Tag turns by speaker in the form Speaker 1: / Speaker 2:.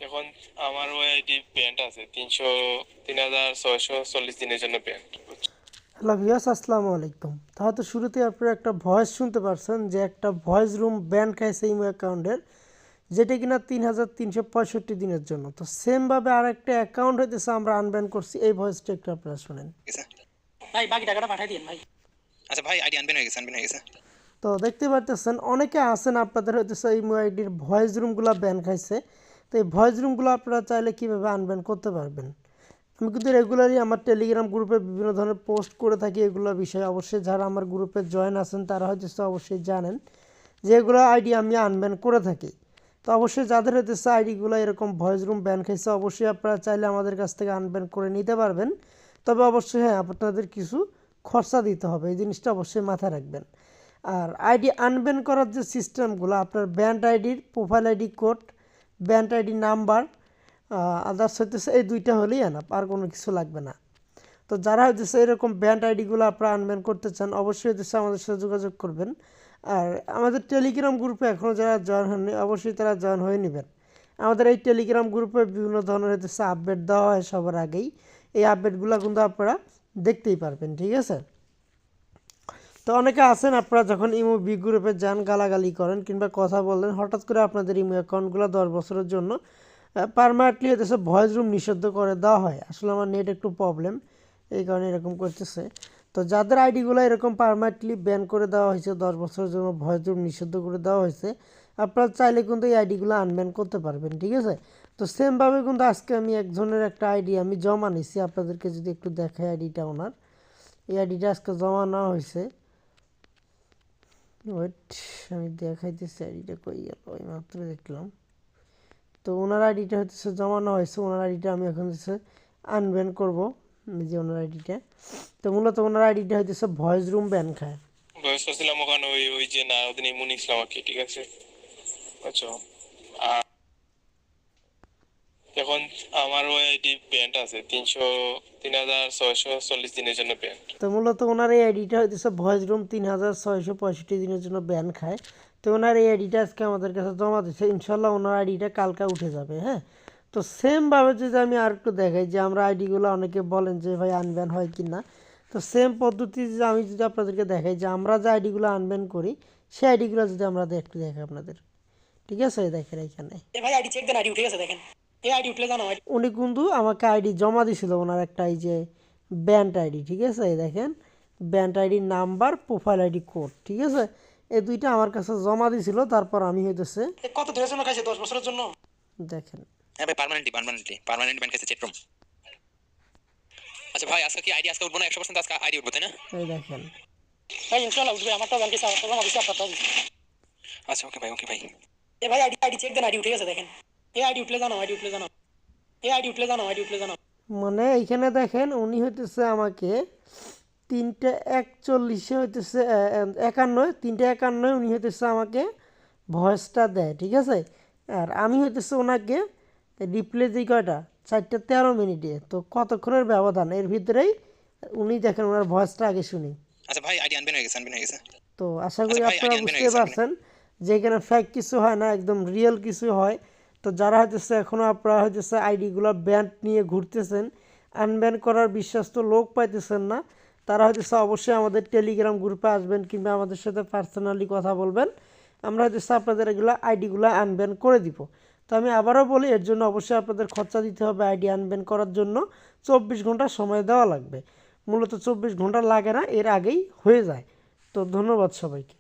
Speaker 1: এখন আমার OID band আছে 3640 দিনের জন্য ব্যান্ড।
Speaker 2: হ্যালো ভিউয়ার্স, আসসালামু আলাইকুম। তাহলে তো শুরুতে আপনারা একটা ভয়েস শুনতে পারছেন যে একটা ভয়েস রুম ব্যান খাইছে ইমো অ্যাকাউন্টের, যেটা কিনা 3365 দিনের জন্য। তো সেমভাবে আর একটা অ্যাকাউন্ট হইতেছে আমরা আনব্যান করছি, এই ভয়েসটা একটু আপনারা শুনেন।
Speaker 3: ভাই বাকি টাকাটা পাঠিয়ে দিন ভাই। আচ্ছা ভাই, আইডি আনবেন হয়ে গেছে।
Speaker 2: তো দেখতে পারতেছেন অনেকে আছেন আপনাদের হইতেছে ইমো আইডির ভয়েস রুমগুলো ব্যান খাইছে। তো এই ভয়েস রুমগুলো আপনারা চাইলে কীভাবে আনব্যান করতে পারবেন। আমি কিন্তু রেগুলারই আমার টেলিগ্রাম গ্রুপে বিভিন্ন ধরনের পোস্ট করে থাকি এগুলো বিষয়ে। অবশ্যই যারা আমার গ্রুপে জয়েন আছেন তারা হয়তো অবশ্যই জানেন যে এগুলো আইডি আমি আনব্যান করে থাকি। তো অবশ্যই যাদের হইতেছে আইডিগুলো এরকম ভয়েস রুম ব্যান খাইছে, অবশ্যই আপনারা চাইলে আমাদের কাছ থেকে আনব্যান করে নিতে পারবেন। তবে অবশ্যই হ্যাঁ, আপনাদের কিছু খরচা দিতে হবে, এই জিনিসটা অবশ্যই মাথায় রাখবেন। আর আইডি আনব্যান করার যে সিস্টেমগুলো, আপনার ব্যান্ড আইডির profile ID code, band ID number, others হইতেছে এই দুইটা হলেই আনাপ, আর কোনো কিছু লাগবে না। তো যারা হইতেছে এরকম ব্যান্ড আইডিগুলো আপনারা আনব্যান করতে চান, অবশ্যই হইতেছে আমাদের সাথে যোগাযোগ করবেন। আর আমাদের টেলিগ্রাম গ্রুপে এখনও যারা জয়েন হয়নি, অবশ্যই তারা জয়েন হয়ে নেবেন। আমাদের এই টেলিগ্রাম গ্রুপে বিভিন্ন ধরনের হইতেছে আপডেট দেওয়া হয় সবার আগেই। এই আপডেটগুলো কিন্তু আপনারা দেখতেই পারবেন, ঠিক আছে। তো অনেকে আছেন আপনারা যখন ইমো বি গ্রুপে যান, গালাগালি করেন কিংবা কথা বলেন, হঠাৎ করে আপনাদের ইমো অ্যাকাউন্টগুলো 10 বছরের জন্য পারমানেন্টলি হইতেছে ভয়েস রুম নিষিদ্ধ করে দেওয়া হয়। আসলে আমার নেট একটু প্রবলেম, এই কারণে এরকম করতেছে। তো যাদের আইডিগুলো এরকম পারমানেন্টলি ব্যান করে দেওয়া হয়েছে, 10 বছরের জন্য ভয়েস রুম নিষিদ্ধ করে দেওয়া হয়েছে, আপনারা চাইলে কিন্তু এই আইডিগুলো আনব্যান করতে পারবেন, ঠিক আছে। তো সেমভাবে কিন্তু আজকে আমি একজনের একটা আইডি আমি জমা নিছি, আপনাদেরকে যদি একটু দেখাই আইডিটা ওনার। এই আইডিটা আজকে জমা নেওয়া হয়েছে। ওয়েট, আমি দেখাইতেছি আইডিটা কই গেল, ওই মাত্র দেখলাম। তো ওনার আইডিটা হচ্ছে জমানো হয়েছে, ওনার আইডিটা আমি এখন হচ্ছে আনব্যান করবো, যে ওনার আইডিটা। তো মূলত ওনার আইডিটা হচ্ছে ভয়েস রুম ব্যান খায়।
Speaker 1: ভয়েস করছিলাম ওখানে ওই ওই যে না ওদিন ইমুন ইসলাম আর কি, ঠিক আছে। আচ্ছা, আর এখন আমার ওআইডি ব্যান্ড আছে 3640 দিনের জন্য ব্যান্ড।
Speaker 2: তো মূলত ওনার এই আইডিটা হচ্ছে ভয়েস রুম 3665 দিনের জন্য ব্যান খায়। তো ওনার এই আইডিটা আজকে আমাদের কাছে জমা দিচ্ছে, ইনশাল্লাহ ওনার আইডিটা কালকে উঠে যাবে। হ্যাঁ, তো সেমভাবে যদি আমি আর একটু দেখাই যে আমরা আইডিগুলো অনেকে বলেন যে ভাই আনব্যান হয় কি না, তো সেম পদ্ধতি যে আমি যদি আপনাদেরকে দেখাই যে আমরা যে আইডিগুলো আনব্যান করি, সেই আইডিগুলো যদি আমরা একটু দেখাই আপনাদের, ঠিক আছে। দেখেন এইখানে
Speaker 3: ভাই আইডি চেক দেন, আইডি উঠে গেছে দেখেন। এই আইডি উঠলে জানো আইডি।
Speaker 2: উনি কিন্তু আমাকে আইডি জমা দিছিল, ওনার একটা এই যে ব্যান্ড আইডি, ঠিক আছে। এই দেখেন band ID number, profile ID code, ঠিক আছে। এই দুইটা আমার কাছে জমা দিছিল, তারপর আমি হইতেছে
Speaker 3: কত দিনের জন্য খাইছে? 10 বছরের জন্য।
Speaker 2: দেখেন।
Speaker 3: হ্যাঁ ভাই, পার্মানেন্ট ব্যাংক খাইছে চেট্রুম। আচ্ছা ভাই, আজকে কি আইডি আজকে উঠবো না? 100% আজকে আইডি উঠবো, তাই না?
Speaker 2: এই দেখেন
Speaker 3: ভাই ইনশাআল্লাহ উঠবে, আমারটাও ব্যাংকে আছে, আমারটাও জমা দিছি, আপনারটাও দিছি। আচ্ছা ওকে ভাই। এ ভাই আইডি চেক দেন, আইডি উঠে গেছে দেখেন। এই আইডি উঠলে জানো, আইডি উঠলে জানো। এই আইডি উঠলে জানো, আইডি উঠলে জানো।
Speaker 2: মানে এইখানে দেখেন উনি হইতেছে আমাকে 3:41 হইতেছে 3:51 উনি হইতেছে আমাকে ভয়েসটা দেয়, ঠিক আছে। আর আমি হইতেছে ওনাকে রিপ্লে দিই কয়টা, 4:13 তো কতক্ষণের ব্যবধান এর ভিতরেই উনি দেখেন ওনার ভয়েসটা আগে শুনি।
Speaker 3: আচ্ছা ভাই, আইডি আনবেন হয়ে গেছে।
Speaker 2: তো আশা করি আপনারা বুঝতে পারছেন যে এখানে ফেক কিছু হয় না, একদম রিয়েল কিছু হয়। তো যারা হইতেছে এখনও আপনারা হইতেছে আইডিগুলো ব্যান নিয়ে ঘুরতেছেন, আনব্যান করার বিশ্বস্ত লোক পাইতেছেন না, তারা হইতেছে অবশ্যই আমাদের টেলিগ্রাম গ্রুপে আসবেন কিংবা আমাদের সাথে পার্সোনালি কথা বলবেন। আমরা হইতেছে আপনাদের এগুলো আইডিগুলো আনব্যান করে দিব। তো আমি আবারও বলি, এর জন্য অবশ্যই আপনাদের খরচা দিতে হবে। আইডি আনব্যান করার জন্য 24 ঘন্টা সময় দেওয়া লাগবে। মূলত 24 ঘন্টা লাগে না, এর আগেই হয়ে যায়। তো ধন্যবাদ সবাইকে।